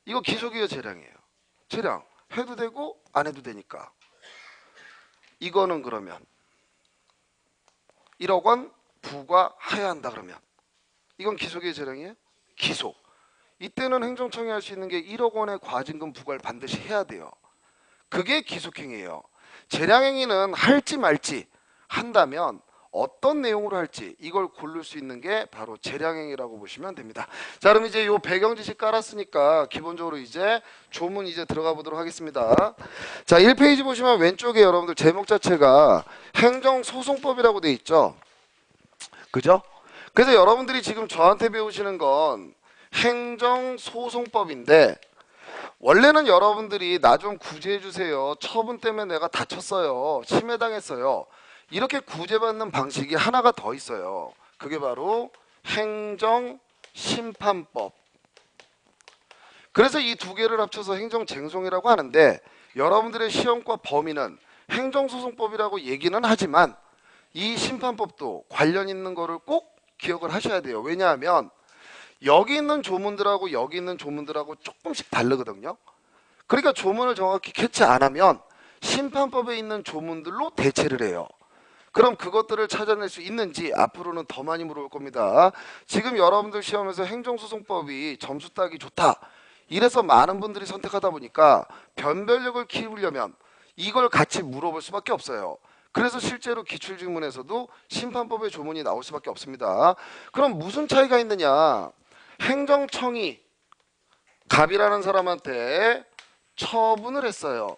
이거 기속이에요, 재량이에요? 재량. 해도 되고 안 해도 되니까. 이거는 그러면 1억 원 부과해야 한다 그러면 이건 기속이에요, 재량이에요? 기속. 이때는 행정청이 할 수 있는 게 1억 원의 과징금 부과를 반드시 해야 돼요. 그게 기속행위예요. 재량행위는 할지 말지 한다면 어떤 내용으로 할지 이걸 고를 수 있는 게 바로 재량행위라고 보시면 됩니다. 자, 그럼 이제 요 배경 지식 깔았으니까 기본적으로 이제 조문 이제 들어가 보도록 하겠습니다. 자, 1페이지 보시면 왼쪽에 여러분들 제목 자체가 행정소송법이라고 돼 있죠. 그죠? 그래서 여러분들이 지금 저한테 배우시는 건 행정소송법인데, 원래는 여러분들이 나 좀 구제해 주세요, 처분 때문에 내가 다쳤어요, 침해당했어요, 이렇게 구제받는 방식이 하나가 더 있어요. 그게 바로 행정심판법. 그래서 이 두 개를 합쳐서 행정쟁송이라고 하는데, 여러분들의 시험과 범위는 행정소송법이라고 얘기는 하지만 이 심판법도 관련 있는 거를 꼭 기억을 하셔야 돼요. 왜냐하면 여기 있는 조문들하고 여기 있는 조문들하고 조금씩 다르거든요. 그러니까 조문을 정확히 캐치 안 하면 심판법에 있는 조문들로 대체를 해요. 그럼 그것들을 찾아낼 수 있는지 앞으로는 더 많이 물어볼 겁니다. 지금 여러분들 시험에서 행정소송법이 점수 따기 좋다 이래서 많은 분들이 선택하다 보니까 변별력을 키우려면 이걸 같이 물어볼 수밖에 없어요. 그래서 실제로 기출질문에서도 심판법의 조문이 나올 수밖에 없습니다. 그럼 무슨 차이가 있느냐? 행정청이 갑이라는 사람한테 처분을 했어요.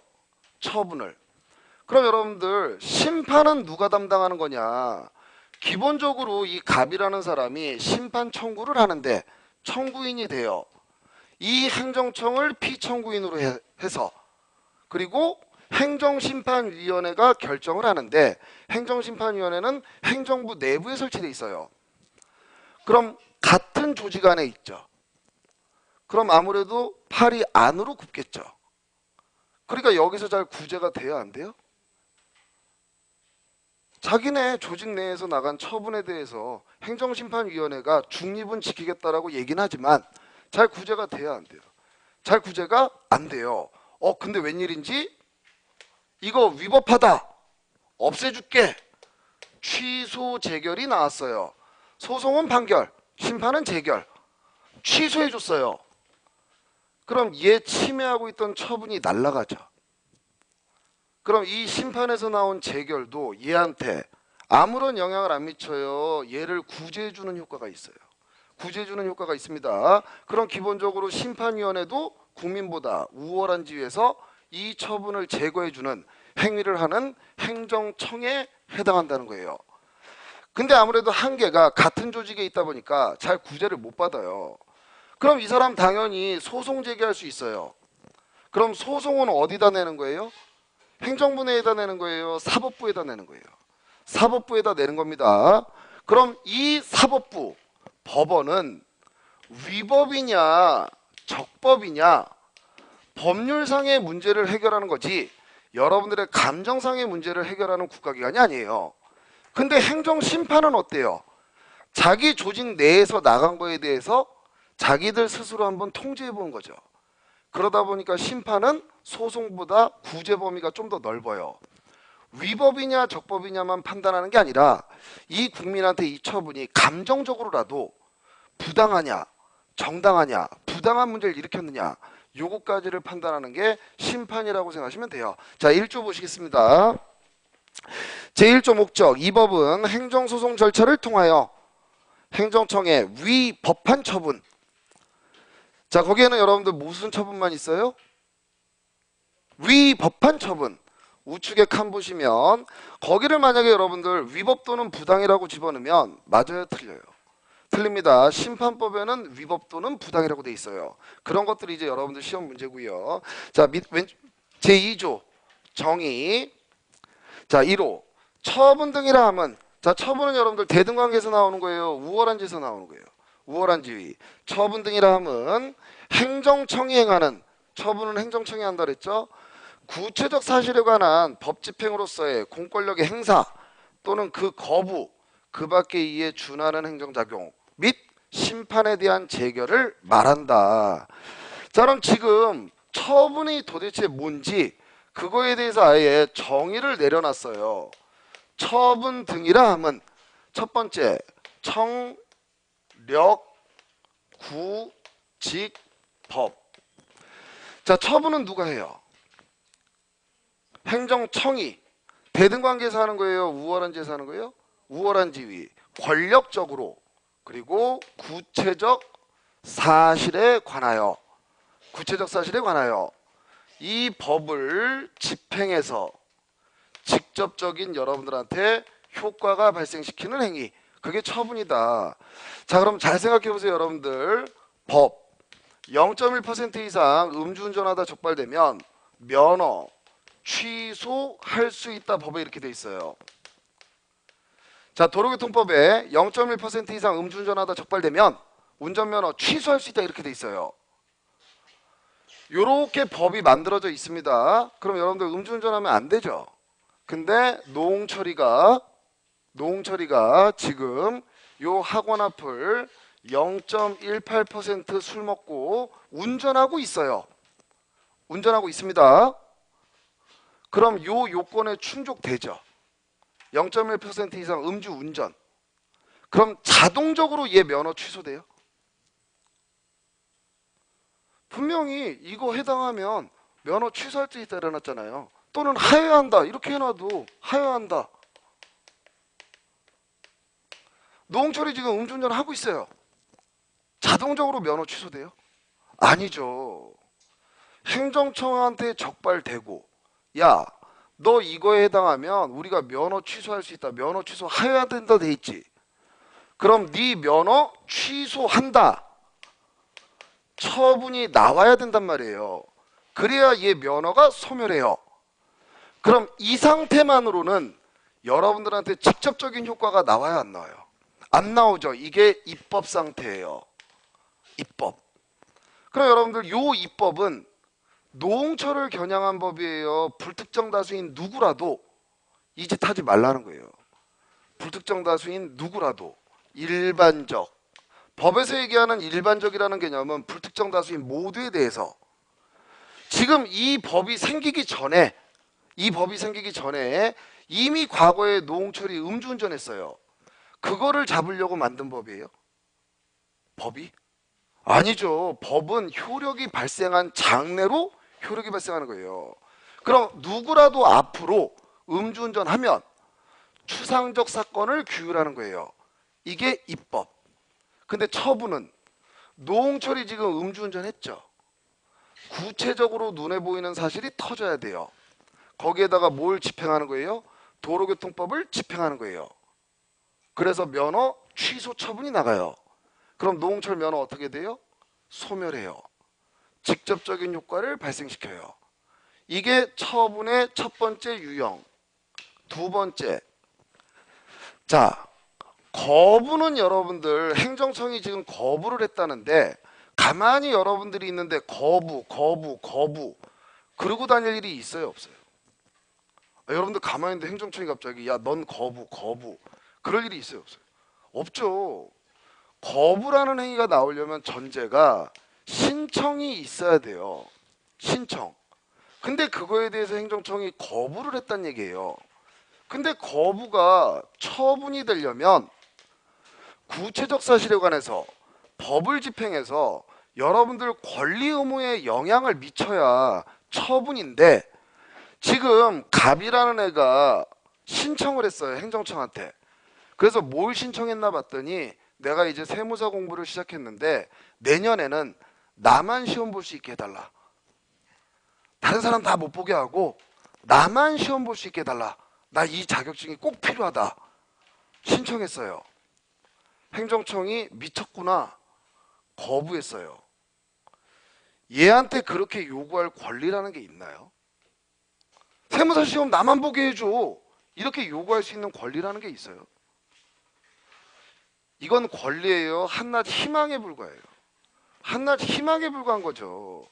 처분을. 그럼 여러분들 심판은 누가 담당하는 거냐? 기본적으로 이 갑이라는 사람이 심판 청구를 하는데 청구인이 돼요. 이 행정청을 피청구인으로 해서, 그리고 행정심판위원회가 결정을 하는데, 행정심판위원회는 행정부 내부에 설치되어 있어요. 그럼 같은 조직 안에 있죠. 그럼 아무래도 팔이 안으로 굽겠죠. 그러니까 여기서 잘 구제가 돼야 안 돼요? 자기네 조직 내에서 나간 처분에 대해서 행정심판위원회가 중립은 지키겠다라고 얘기는 하지만 잘 구제가 돼야 안 돼요? 잘 구제가 안 돼요. 근데 웬일인지 이거 위법하다, 없애줄게, 취소 재결이 나왔어요. 소송은 판결, 심판은 재결, 취소해줬어요. 그럼 얘 침해하고 있던 처분이 날아가죠. 그럼 이 심판에서 나온 재결도 얘한테 아무런 영향을 안 미쳐요. 얘를 구제해주는 효과가 있어요. 구제해주는 효과가 있습니다. 그럼 기본적으로 심판위원회도 국민보다 우월한 지위에서 이 처분을 제거해주는 행위를 하는 행정청에 해당한다는 거예요. 근데 아무래도 한계가 같은 조직에 있다 보니까 잘 구제를 못 받아요. 그럼 이 사람 당연히 소송 제기할 수 있어요. 그럼 소송은 어디다 내는 거예요? 행정부 내에다 내는 거예요? 사법부에다 내는 거예요? 사법부에다 내는 겁니다. 그럼 이 사법부, 법원은 위법이냐 적법이냐 법률상의 문제를 해결하는 거지 여러분들의 감정상의 문제를 해결하는 국가기관이 아니에요. 근데 행정심판은 어때요? 자기 조직 내에서 나간 거에 대해서 자기들 스스로 한번 통제해 본 거죠. 그러다 보니까 심판은 소송보다 구제 범위가 좀 더 넓어요. 위법이냐 적법이냐만 판단하는 게 아니라 이 국민한테 이 처분이 감정적으로라도 부당하냐 정당하냐 부당한 문제를 일으켰느냐 요거까지를 판단하는 게 심판이라고 생각하시면 돼요. 자, 1조 보시겠습니다. 제1조 목적, 이 법은 행정소송 절차를 통하여 행정청의 위법한 처분. 자, 거기에는 여러분들 무슨 처분만 있어요? 위법한 처분. 우측에 칸 보시면 거기를 만약에 여러분들 위법 또는 부당이라고 집어넣으면 맞아요, 틀려요? 틀립니다. 심판법에는 위법 또는 부당이라고 돼 있어요. 그런 것들이 이제 여러분들 시험 문제고요. 자, 제2조 정의. 자, 1호 처분 등이라 함은, 자, 처분은 여러분들 대등관계에서 나오는 거예요, 우월한 지에서 나오는 거예요? 우월한 지위. 처분 등이라 함은 행정청이 행하는, 처분은 행정청이 한다 그랬죠? 구체적 사실에 관한 법 집행으로서의 공권력의 행사 또는 그 거부, 그 밖의 이에 준하는 행정작용 및 심판에 대한 재결을 말한다. 자, 그럼 지금 처분이 도대체 뭔지 그거에 대해서 아예 정의를 내려놨어요. 처분 등이라 함은 첫 번째, 청, 력, 구, 직, 법. 자, 처분은 누가 해요? 행정청이. 대등관계에서 하는 거예요, 우월한 지에서 하는 거예요? 우월한 지위. 권력적으로, 그리고 구체적 사실에 관하여, 구체적 사실에 관하여 이 법을 집행해서 직접적인 여러분들한테 효과가 발생시키는 행위, 그게 처분이다. 자, 그럼 잘 생각해 보세요, 여러분들. 법 0.1% 이상 음주운전하다 적발되면 면허 취소할 수 있다, 법에 이렇게 돼 있어요. 자, 도로교통법에 0.1% 이상 음주운전하다 적발되면 운전면허 취소할 수 있다, 이렇게 돼 있어요. 요렇게 법이 만들어져 있습니다. 그럼 여러분들 음주운전하면 안 되죠. 근데 노홍철이가 지금 요 학원 앞을 0.18% 술 먹고 운전하고 있어요. 운전하고 있습니다. 그럼 요 요건에 충족되죠. 0.1% 이상 음주 운전. 그럼 자동적으로 얘 면허 취소돼요? 분명히 이거 해당하면 면허 취소할 수 있다 이래놨잖아요. 또는 하여한다 이렇게 해놔도 하여한다. 노홍철이 지금 음주운전 하고 있어요. 자동적으로 면허 취소돼요? 아니죠. 행정청한테 적발되고, 야, 너 이거에 해당하면 우리가 면허 취소할 수 있다, 면허 취소 하여야 된다 돼 있지. 그럼 네 면허 취소한다, 처분이 나와야 된단 말이에요. 그래야 얘 면허가 소멸해요. 그럼 이 상태만으로는 여러분들한테 직접적인 효과가 나와야 안 나와요? 안 나오죠. 이게 입법 상태예요. 입법. 그럼 여러분들 요 입법은 노홍철을 겨냥한 법이에요? 불특정 다수인 누구라도 이 짓 하지 말라는 거예요. 불특정 다수인 누구라도. 일반적. 법에서 얘기하는 일반적이라는 개념은 불특정 다수인 모두에 대해서. 지금 이 법이 생기기 전에 이미 과거에 노홍철이 음주운전했어요. 그거를 잡으려고 만든 법이에요? 법이? 아니죠. 법은 효력이 발생한 장래로 효력이 발생하는 거예요. 그럼 누구라도 앞으로 음주운전하면 추상적 사건을 규율하는 거예요. 이게 입법. 근데 처분은 노홍철이 지금 음주운전했죠. 구체적으로 눈에 보이는 사실이 터져야 돼요. 거기에다가 뭘 집행하는 거예요? 도로교통법을 집행하는 거예요. 그래서 면허 취소 처분이 나가요. 그럼 노홍철 면허 어떻게 돼요? 소멸해요. 직접적인 효과를 발생시켜요. 이게 처분의 첫 번째 유형. 두 번째, 자, 거부는 여러분들 행정청이 지금 거부를 했다는데 가만히 여러분들이 있는데 거부 그러고 다닐 일이 있어요, 없어요? 여러분들 가만히 있는데 행정청이 갑자기 야, 넌 거부 그럴 일이 있어요, 없어요? 없죠. 거부라는 행위가 나오려면 전제가 신청이 있어야 돼요. 신청. 근데 그거에 대해서 행정청이 거부를 했단 얘기예요. 근데 거부가 처분이 되려면 구체적 사실에 관해서 법을 집행해서 여러분들 권리 의무에 영향을 미쳐야 처분인데, 지금 갑이라는 애가 신청을 했어요, 행정청한테. 그래서 뭘 신청했나 봤더니 내가 이제 세무사 공부를 시작했는데 내년에는 나만 시험 볼 수 있게 해달라. 다른 사람 다 못 보게 하고 나만 시험 볼 수 있게 해달라. 나 이 자격증이 꼭 필요하다. 신청했어요. 행정청이 미쳤구나. 거부했어요. 얘한테 그렇게 요구할 권리라는 게 있나요? 세무사 시험 나만 보게 해줘. 이렇게 요구할 수 있는 권리라는 게 있어요? 이건 권리예요? 한낱 희망에 불과해요? 한낱 희망에 불과한 거죠.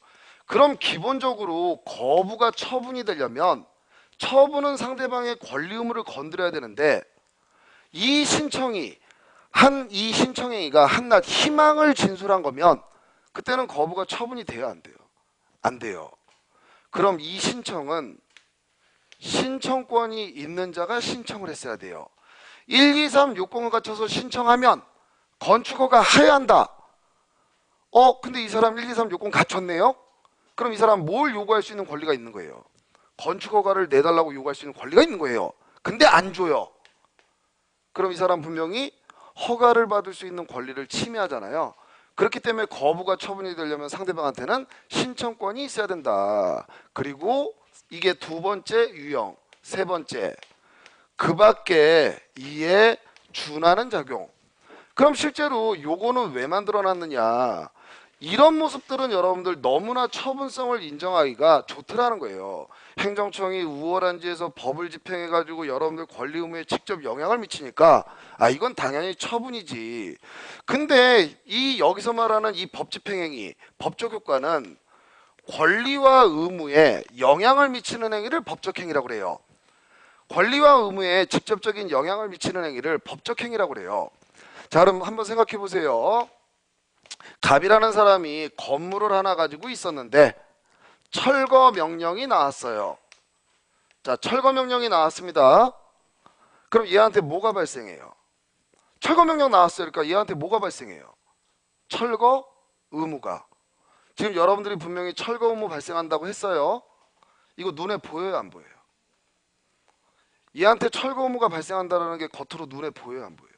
그럼 기본적으로 거부가 처분이 되려면 처분은 상대방의 권리 의무를 건드려야 되는데, 이 신청행위가 한낱 희망을 진술한 거면 그때는 거부가 처분이 돼야 안 돼요? 안 돼요. 그럼 이 신청은 신청권이 있는 자가 신청을 했어야 돼요. 1, 2, 3 요건을 갖춰서 신청하면 건축허가 하야한다. 근데 이 사람 1, 2, 3 요건 갖췄네요? 그럼 이 사람 뭘 요구할 수 있는 권리가 있는 거예요? 건축허가를 내달라고 요구할 수 있는 권리가 있는 거예요. 근데 안 줘요. 그럼 이 사람 분명히 허가를 받을 수 있는 권리를 침해하잖아요. 그렇기 때문에 거부가 처분이 되려면 상대방한테는 신청권이 있어야 된다. 그리고 이게 두 번째 유형. 세 번째, 그 밖에 이에 준하는 작용. 그럼 실제로 요거는 왜 만들어놨느냐, 이런 모습들은 여러분들 너무나 처분성을 인정하기가 좋더라는 거예요. 행정청이 우월한지에서 법을 집행해가지고 여러분들 권리 의무에 직접 영향을 미치니까 이건 당연히 처분이지. 근데 이 여기서 말하는 이 법 집행행위, 법적 효과는 권리와 의무에 영향을 미치는 행위를 법적 행위라고 그래요. 권리와 의무에 직접적인 영향을 미치는 행위를 법적 행위라고 그래요. 자, 그럼 한번 생각해 보세요. 갑이라는 사람이 건물을 하나 가지고 있었는데 철거 명령이 나왔어요. 자, 철거 명령이 나왔습니다. 그럼 얘한테 뭐가 발생해요? 철거 명령 나왔어요. 그러니까 얘한테 뭐가 발생해요? 철거 의무가. 지금 여러분들이 분명히 철거 의무 발생한다고 했어요. 이거 눈에 보여요, 안 보여요? 얘한테 철거 의무가 발생한다는 게 겉으로 눈에 보여요, 안 보여요?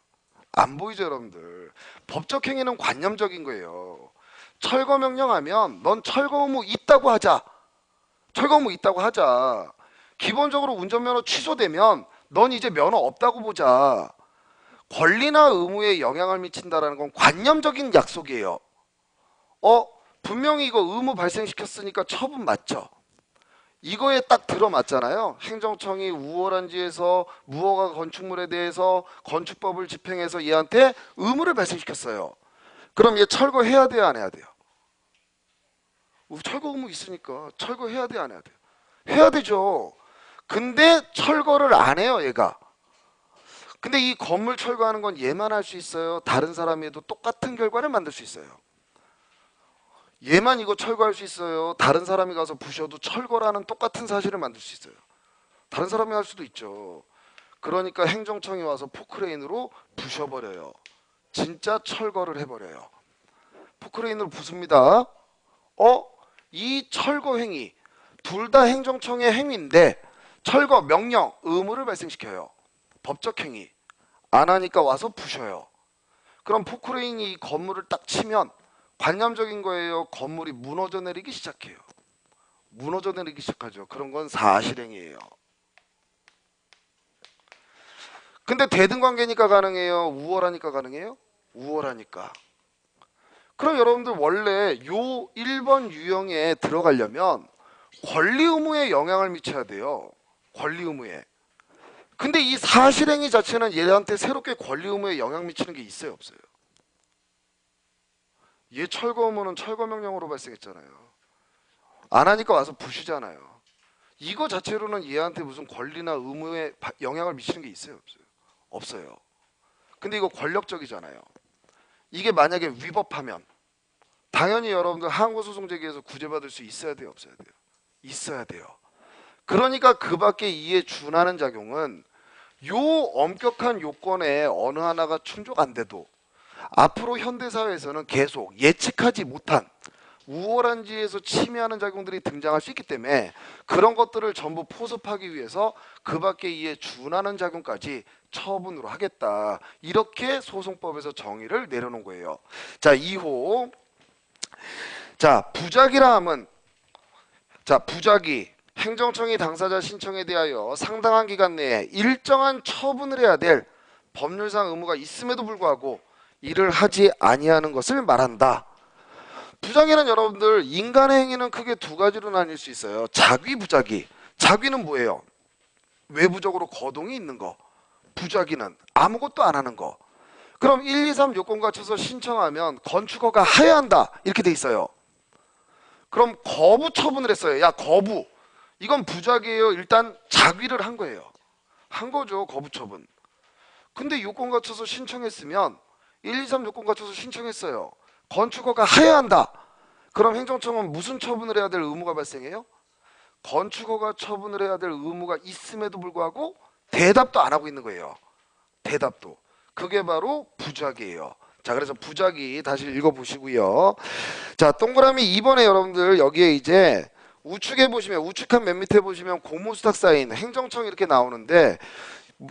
안 보이죠, 여러분들. 법적 행위는 관념적인 거예요. 철거 명령하면 넌 철거 의무 있다고 하자. 철거 의무 있다고 하자. 기본적으로 운전면허 취소되면 넌 이제 면허 없다고 보자. 권리나 의무에 영향을 미친다는 건 관념적인 약속이에요. 분명히 이거 의무 발생시켰으니까 처분 맞죠? 이거에 딱 들어맞잖아요. 행정청이 우월한지에서 무허가 건축물에 대해서 건축법을 집행해서 얘한테 의무를 발생시켰어요. 그럼 얘 철거해야 돼요, 안 해야 돼요? 철거 의무 있으니까 철거해야 돼요, 안 해야 돼요? 해야 되죠. 근데 철거를 안 해요, 얘가. 근데 이 건물 철거하는 건 얘만 할 수 있어요? 다른 사람이 해도 똑같은 결과를 만들 수 있어요? 얘만 이거 철거할 수 있어요? 다른 사람이 가서 부셔도 철거라는 똑같은 사실을 만들 수 있어요? 다른 사람이 할 수도 있죠. 그러니까 행정청이 와서 포크레인으로 부셔버려요. 진짜 철거를 해버려요. 포크레인으로 부숩니다. 이 철거 행위 둘 다 행정청의 행위인데 철거 명령 의무를 발생시켜요. 법적 행위. 안 하니까 와서 부셔요. 그럼 포크레인이 이 건물을 딱 치면 관념적인 거예요? 건물이 무너져 내리기 시작해요? 무너져 내리기 시작하죠. 그런 건 사실행위예요. 근데 대등관계니까 가능해요? 우월하니까 가능해요? 우월하니까. 그럼 여러분들 원래 요 1번 유형에 들어가려면 권리 의무에 영향을 미쳐야 돼요. 권리 의무에. 근데 이 사실행위 자체는 얘한테 새롭게 권리 의무에 영향 미치는 게 있어요, 없어요? 얘 철거 의무는 철거 명령으로 발생했잖아요. 안 하니까 와서 부시잖아요. 이거 자체로는 얘한테 무슨 권리나 의무에 영향을 미치는 게 있어요, 없어요? 없어요. 근데 이거 권력적이잖아요. 이게 만약에 위법하면 당연히 여러분들 항고소송제기에서 구제받을 수 있어야 돼요, 없어야 돼요? 있어야 돼요. 그러니까 그 밖에 이에 준하는 작용은 요 엄격한 요건에 어느 하나가 충족 안 돼도 앞으로 현대사회에서는 계속 예측하지 못한 우월한 지에서 침해하는 작용들이 등장할 수 있기 때문에 그런 것들을 전부 포섭하기 위해서 그 밖에 이에 준하는 작용까지 처분으로 하겠다. 이렇게 소송법에서 정의를 내려놓은 거예요. 자, 2호. 자, 부작이라 함은 부작이 행정청이 당사자 신청에 대하여 상당한 기간 내에 일정한 처분을 해야 될 법률상 의무가 있음에도 불구하고 이를 하지 아니하는 것을 말한다. 부작위는 여러분들 인간의 행위는 크게 두 가지로 나뉠 수 있어요. 작위, 부작위. 작위는 뭐예요? 외부적으로 거동이 있는 거. 부작위는 아무것도 안 하는 거. 그럼 1, 2, 3 요건 갖춰서 신청하면 건축허가 하야한다 이렇게 돼 있어요. 그럼 거부 처분을 했어요. 야, 거부. 이건 부작위예요. 일단 작위를 한 거예요. 한 거죠, 거부 처분. 근데 요건 갖춰서 신청했으면 1, 2, 3 요건 갖춰서 신청했어요. 건축허가 하야한다. 그럼 행정청은 무슨 처분을 해야 될 의무가 발생해요? 건축허가 처분을 해야 될 의무가 있음에도 불구하고 대답도 안 하고 있는 거예요. 대답도. 그게 바로 부작위예요. 자, 그래서 부작위 다시 읽어보시고요. 자, 동그라미 2번에 여러분들 여기에 이제 우측에 보시면 우측한 맨 밑에 보시면 공무수탁 사인 행정청 이렇게 나오는데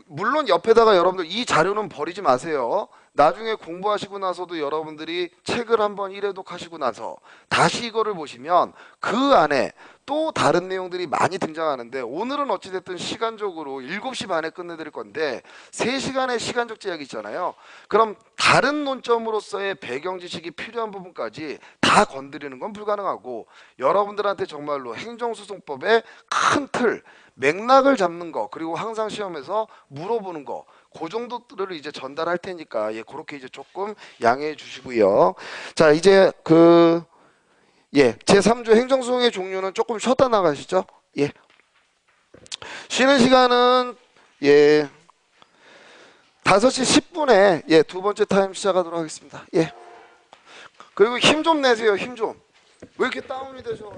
물론 옆에다가 여러분들 이 자료는 버리지 마세요. 나중에 공부하시고 나서도 여러분들이 책을 한번 1회독 하시고 나서 다시 이거를 보시면 그 안에 또 다른 내용들이 많이 등장하는데 오늘은 어찌됐든 시간적으로 7시 반에 끝내드릴 건데 3시간의 시간적 제약이 있잖아요. 그럼 다른 논점으로서의 배경 지식이 필요한 부분까지 다 건드리는 건 불가능하고 여러분들한테 정말로 행정소송법의 큰 틀, 맥락을 잡는 거 그리고 항상 시험에서 물어보는 거 그 정도들을 이제 전달할 테니까 예, 그렇게 이제 조금 양해해 주시고요. 자, 이제 제3조 행정소송의 종류는 조금 쉬었다 나가시죠. 예. 쉬는 시간은 5시 10분에 두 번째 타임 시작하도록 하겠습니다. 예. 그리고 힘 좀 내세요. 힘 좀. 왜 이렇게 다운이 되셔?